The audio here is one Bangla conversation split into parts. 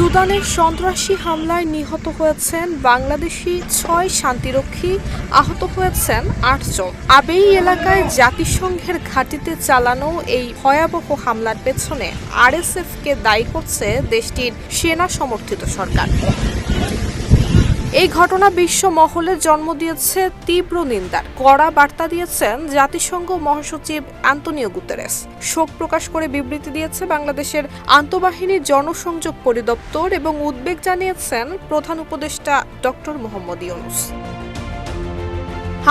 সুদানের সন্ত্রাসী হামলায় নিহত হয়েছেন বাংলাদেশি ৬ শান্তিরক্ষী, আহত হয়েছেন ৮ জন। আবেই এলাকায় জাতিসংঘের ঘাঁটিতে চালানো এই ভয়াবহ হামলার পেছনে আরএসএফকে দায়ী করছে দেশটির সেনা সমর্থিত সরকার। এই ঘটনা বিশ্ব মহলে জন্ম দিয়েছে তীব্র নিন্দার। কড়া বার্তা দিয়েছেন জাতিসংঘ মহাসচিব আন্তোনিও গুতেরেস। শোক প্রকাশ করে বিবৃতি দিয়েছে বাংলাদেশের আন্তঃবাহিনী জনসংযোগ পরিদপ্তর এবং উদ্বেগ জানিয়েছেন প্রধান উপদেষ্টা ডক্টর মোহাম্মদ ইউনূস।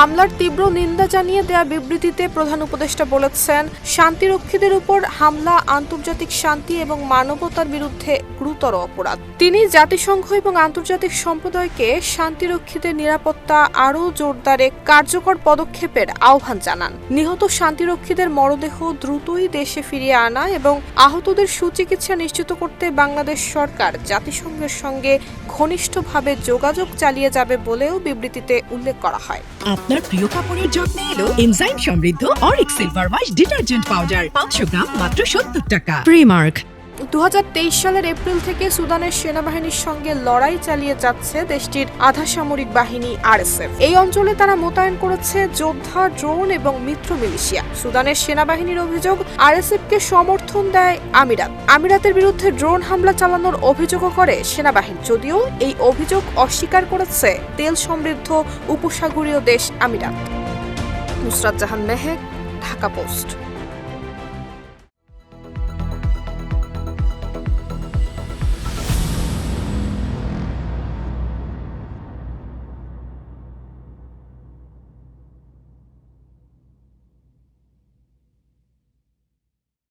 হামলার তীব্র নিন্দা জানিয়ে দেয়া বিবৃতিতে প্রধান উপদেষ্টা বলেছেন, শান্তিরক্ষীদের উপর হামলা আন্তর্জাতিক শান্তি এবং মানবতার বিরুদ্ধে গুরুতর অপরাধ। তিনি জাতিসংঘ এবং আন্তর্জাতিক সম্প্রদায়কে শান্তিরক্ষীদের নিরাপত্তা আরও জোরদারে কার্যকর পদক্ষেপের আহ্বান জানান। নিহত শান্তিরক্ষীদের মরদেহ দ্রুতই দেশে ফিরিয়ে আনা এবং আহতদের সুচিকিৎসা নিশ্চিত করতে বাংলাদেশ সরকার জাতিসংঘের সঙ্গে ঘনিষ্ঠভাবে যোগাযোগ চালিয়ে যাবে বলেও বিবৃতিতে উল্লেখ করা হয়। আপনার প্রিয় কাপড়ের যত্নে এলো এনজাইম সমৃদ্ধ Arik silver wash detergent powder 500 গ্রাম মাত্র 70 টাকা। প্রিমার্ক। 2023 সালের এপ্রিল থেকে সুদানের সেনাবাহিনীর সঙ্গে লড়াই চালিয়ে যাচ্ছে দেশটির আধা সামরিক বাহিনী আরএসএফ। এই অঞ্চলে তারা মোতায়েন করেছে যোদ্ধা, ড্রোন এবং মিত্র মিলিশিয়া। সুদানের সেনাবাহিনীর অভিযোগ, আরএসএফকে সমর্থন দেয় আমিরাত। আমিরাতের বিরুদ্ধে ড্রোন হামলা চালানোর অভিযোগও করে সেনাবাহিনী, যদিও এই অভিযোগ অস্বীকার করেছে তেল সমৃদ্ধ উপসাগরীয় দেশ আমিরাত। নুসরাত জাহান মেহেক, ঢাকা পোস্ট।